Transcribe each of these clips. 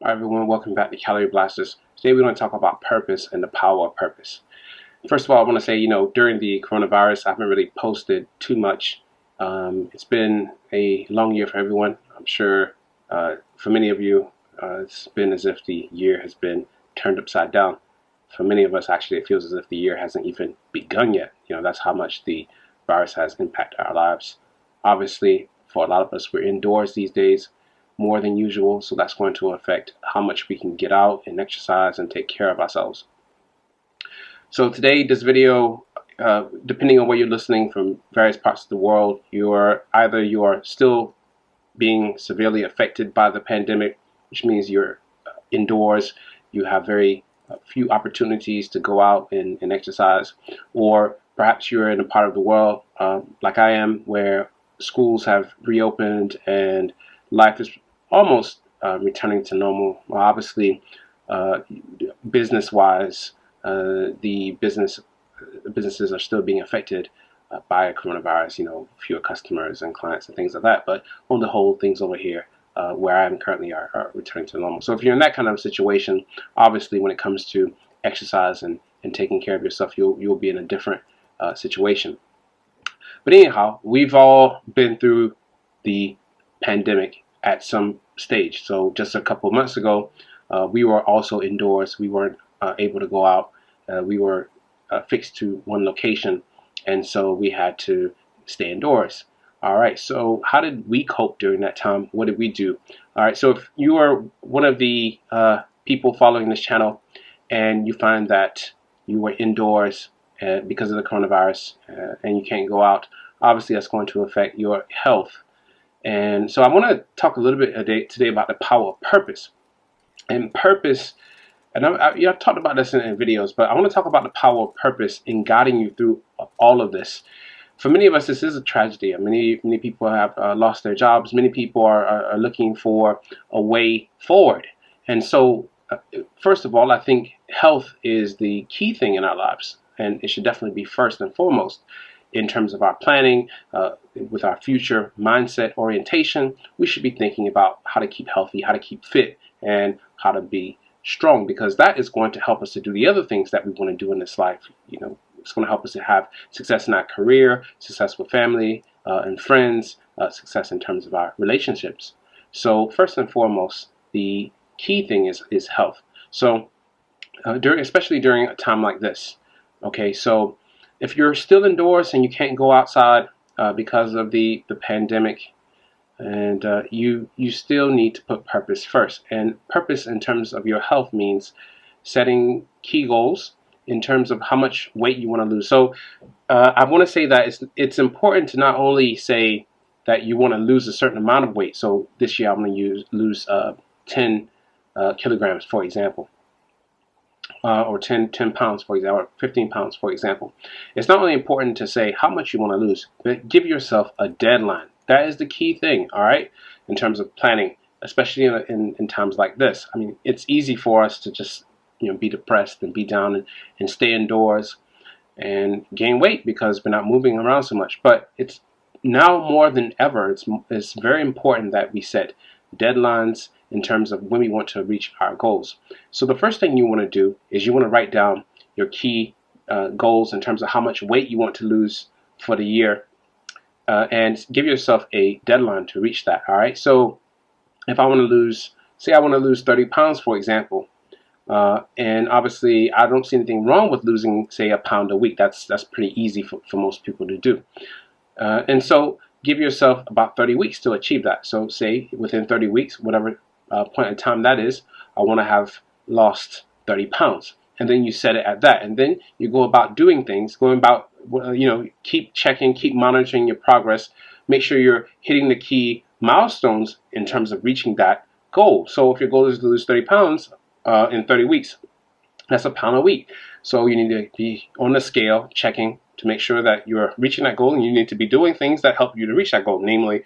Hi everyone, welcome back to Calorie Blasters. Today we're going to talk about purpose and the power of purpose. First of all, I want to say, during the coronavirus, I haven't really posted too much. It's been a long year for everyone. I'm sure for many of you, it's been as if the year has been turned upside down. For many of us, actually, it feels as if the year hasn't even begun yet. That's how much the virus has impacted our lives. Obviously, for a lot of us, we're indoors these days more than usual, so that's going to affect how much we can get out and exercise and take care of ourselves. So today, this video, depending on where you're listening from various parts of the world, you are still being severely affected by the pandemic, which means you're indoors, you have very few opportunities to go out and exercise, or perhaps you're in a part of the world like I am, where schools have reopened and life is almost returning to normal. Well, obviously, business-wise, the businesses are still being affected by coronavirus. Fewer customers and clients and things like that. But on the whole, things over here where I am currently are returning to normal. So if you're in that kind of situation, obviously, when it comes to exercise and taking care of yourself, you'll be in a different situation. But anyhow, we've all been through the pandemic at some stage. So just a couple of months ago, we were also indoors. We weren't able to go out. We were fixed to one location, and so we had to stay indoors. All right, so how did we cope during that time? What did we do? All right, so if you are one of the people following this channel and you find that you were indoors because of the coronavirus and you can't go out, obviously that's going to affect your health. And so I want to talk a little bit today about the power of purpose. And purpose, and I've talked about this in videos, but I want to talk about the power of purpose in guiding you through all of this. For many of us, this is a tragedy. Many people have lost their jobs. Many people are looking for a way forward. And so, first of all, I think health is the key thing in our lives, and it should definitely be first and foremost in terms of our planning, with our future mindset orientation. We should be thinking about how to keep healthy, how to keep fit, and how to be strong, because that is going to help us to do the other things that we want to do in this life. It's going to help us to have success in our career, success with family and friends, success in terms of our relationships. So first and foremost, the key thing is health. So especially during a time like this, okay, so if you're still indoors and you can't go outside because of the pandemic, and you still need to put purpose first. And purpose in terms of your health means setting key goals in terms of how much weight you want to lose. So I want to say that it's important to not only say that you want to lose a certain amount of weight. So this year I'm going to lose 10 kilograms, for example. Or 10 pounds, for example, or 15 pounds, for example. It's not only important to say how much you want to lose, but give yourself a deadline. That is the key thing, all right, in terms of planning, especially in times like this. I mean, it's easy for us to just be depressed and be down and stay indoors and gain weight because we're not moving around so much. But it's now more than ever, it's very important that we set deadlines in terms of when we want to reach our goals. So the first thing you want to do is you want to write down your key goals in terms of how much weight you want to lose for the year, and give yourself a deadline to reach that. All right. So if I want to lose, say I want to lose 30 pounds, for example, and obviously I don't see anything wrong with losing, say, a pound a week. That's pretty easy for most people to do. And so give yourself about 30 weeks to achieve that. So say within 30 weeks, whatever point in time that is, I want to have lost 30 pounds. And then you set it at that. And then you go about doing things, keep checking, keep monitoring your progress. Make sure you're hitting the key milestones in terms of reaching that goal. So if your goal is to lose 30 pounds in 30 weeks, that's a pound a week. So you need to be on the scale checking to make sure that you're reaching that goal, and you need to be doing things that help you to reach that goal, namely,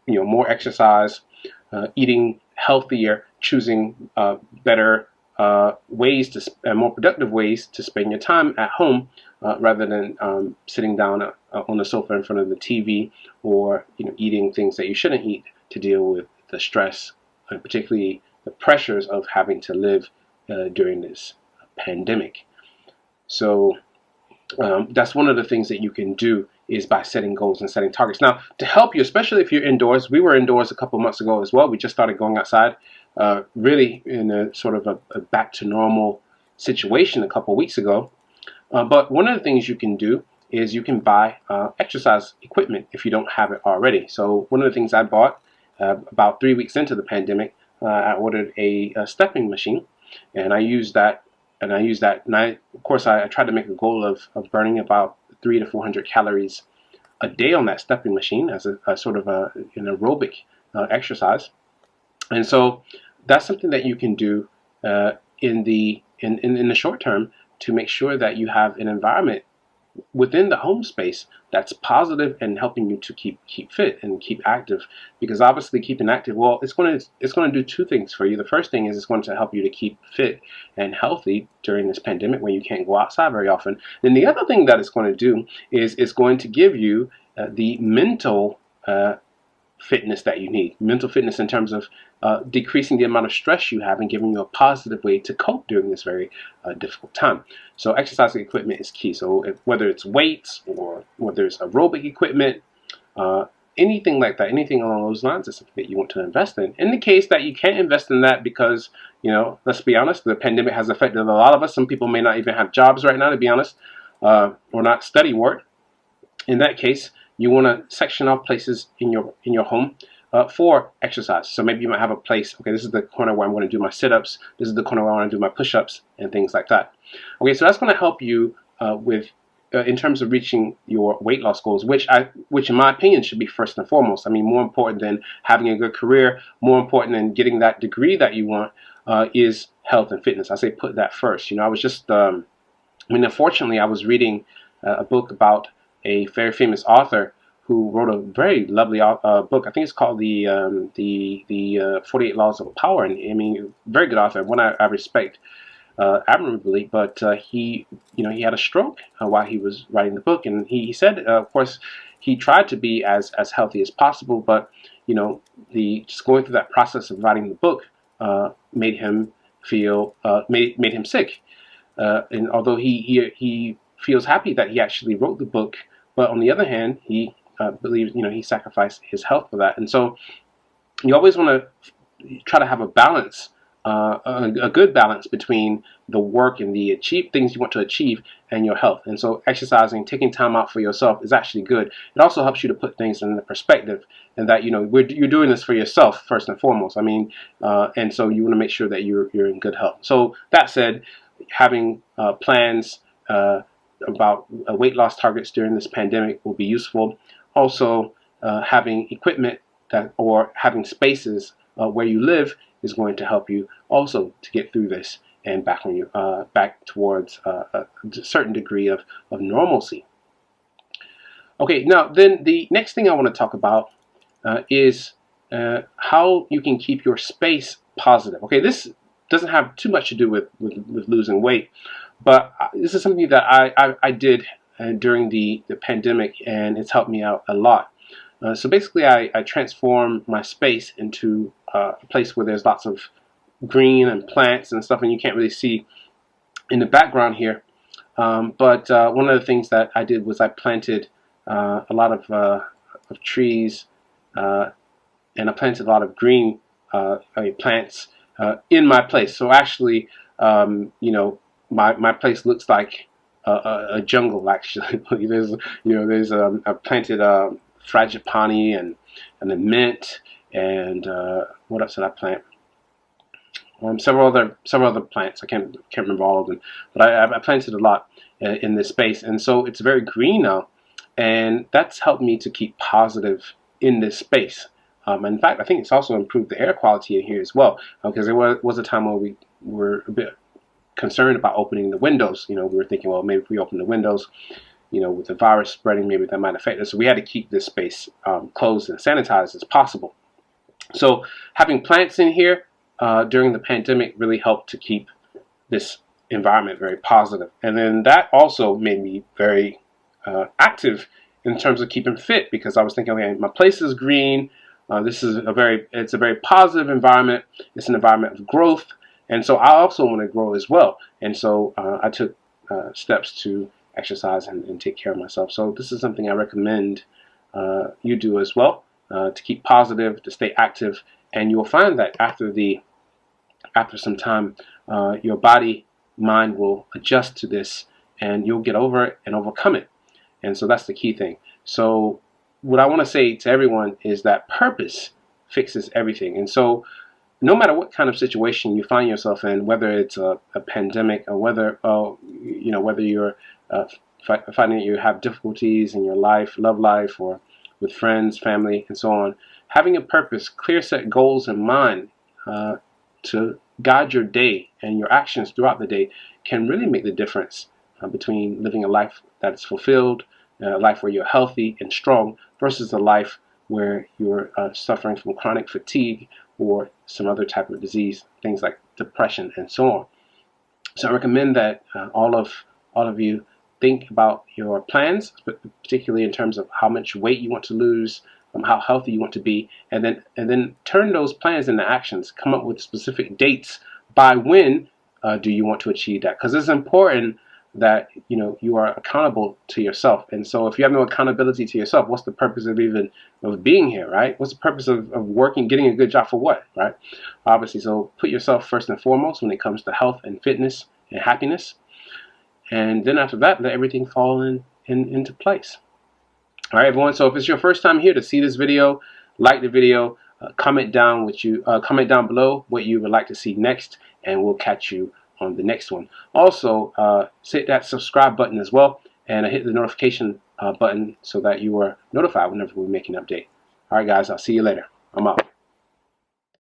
more exercise, eating healthier, choosing better ways and more productive ways to spend your time at home rather than sitting down on the sofa in front of the TV, or eating things that you shouldn't eat to deal with the stress, particularly the pressures of having to live during this pandemic. So that's one of the things that you can do, is by setting goals and setting targets. Now, to help you, especially if you're indoors, we were indoors a couple months ago as well. We just started going outside, really in a sort of a back to normal situation a couple weeks ago. But one of the things you can do is you can buy exercise equipment if you don't have it already. So one of the things I bought about 3 weeks into the pandemic, I ordered a stepping machine, and I used that. And of course, I tried to make a goal of burning about 300 to 400 calories a day on that stepping machine as a sort of an aerobic exercise. And so that's something that you can do in the short term to make sure that you have an environment within the home space that's positive and helping you to keep fit and keep active. Because obviously keeping active, well, it's going to do two things for you. The first thing is it's going to help you to keep fit and healthy during this pandemic when you can't go outside very often. Then the other thing that it's going to do is it's going to give you the mental fitness that you need. Mental fitness in terms of decreasing the amount of stress you have and giving you a positive way to cope during this very difficult time. So exercise equipment is key. So whether it's weights or whether it's aerobic equipment, anything like that, anything along those lines is something that you want to invest in. In the case that you can't invest in that because, let's be honest, the pandemic has affected a lot of us. Some people may not even have jobs right now, to be honest, or not study work. In that case, you want to section off places in your home for exercise. So maybe you might have a place, okay, this is the corner where I'm going to do my sit-ups, this is the corner where I want to do my push-ups and things like that. Okay, so that's going to help you in terms of reaching your weight loss goals, which in my opinion should be first and foremost. I mean, more important than having a good career, more important than getting that degree that you want is health and fitness. I say put that first. I was just, unfortunately, I was reading a book about a very famous author who wrote a very lovely book. I think it's called the 48 Laws of Power. And I mean, very good author, one I respect admirably. But he had a stroke while he was writing the book, and he said, of course, he tried to be as healthy as possible, but just going through that process of writing the book made him made him sick. And although he feels happy that he actually wrote the book, but on the other hand, he believes, he sacrificed his health for that. And so you always want to try to have a balance, a good balance between the work and the things you want to achieve and your health. And so exercising, taking time out for yourself is actually good. It also helps you to put things in the perspective, and that, you're doing this for yourself first and foremost. I mean, and so you want to make sure that you're in good health. So that said, having plans about weight loss targets during this pandemic will be useful. Also, having equipment or having spaces where you live is going to help you also to get through this and back towards a certain degree of normalcy. Okay, now then the next thing I want to talk about is how you can keep your space positive. Okay, this doesn't have too much to do with losing weight, but this is something that I did during the pandemic, and it's helped me out a lot. So basically, I transformed my space into a place where there's lots of green and plants and stuff, and you can't really see in the background here. But one of the things that I did was I planted a lot of trees, and I planted a lot of green plants in my place. So actually, my place looks like a jungle. Actually, there's I planted frangipani and the mint, and what else did I plant? Several other plants. I can't remember all of them, but I planted a lot in this space, and so it's very green now, and that's helped me to keep positive in this space. In fact, I think it's also improved the air quality in here as well, because there was a time where we were a bit concerned about opening the windows. We were thinking, well, maybe if we open the windows, with the virus spreading, maybe that might affect us. So we had to keep this space closed and sanitized as possible. So having plants in here during the pandemic really helped to keep this environment very positive. And then that also made me very active in terms of keeping fit, because I was thinking, okay, my place is green, This is it's a very positive environment. It's an environment of growth, and so I also want to grow as well. And so I took steps to exercise and take care of myself. So this is something I recommend you do as well, to keep positive, to stay active, and you'll find that after some time, your body, mind will adjust to this, and you'll get over it and overcome it. And so that's the key thing. So what I want to say to everyone is that purpose fixes everything. And so no matter what kind of situation you find yourself in, whether it's a pandemic or whether whether you're finding that you have difficulties in your life, love life, or with friends, family, and so on, having a purpose, clear set goals in mind to guide your day and your actions throughout the day can really make the difference between living a life that is fulfilled, a life where you're healthy and strong, versus a life where you're suffering from chronic fatigue or some other type of disease, things like depression and so on. So I recommend that all of you think about your plans, but particularly in terms of how much weight you want to lose, how healthy you want to be, and then turn those plans into actions. Come up with specific dates by when do you want to achieve that, because it's important that you are accountable to yourself. And so if you have no accountability to yourself, what's the purpose of being here, right? What's the purpose of working, getting a good job for what, right? Obviously. So put yourself first and foremost when it comes to health and fitness and happiness, and then after that, let everything fall into place. All right, everyone. So if it's your first time here to see this video, like the video, comment down below what you would like to see next, and we'll catch you on the next one. Also, hit that subscribe button as well, and hit the notification button so that you are notified whenever we make an update. All right, guys. I'll see you later. I'm out.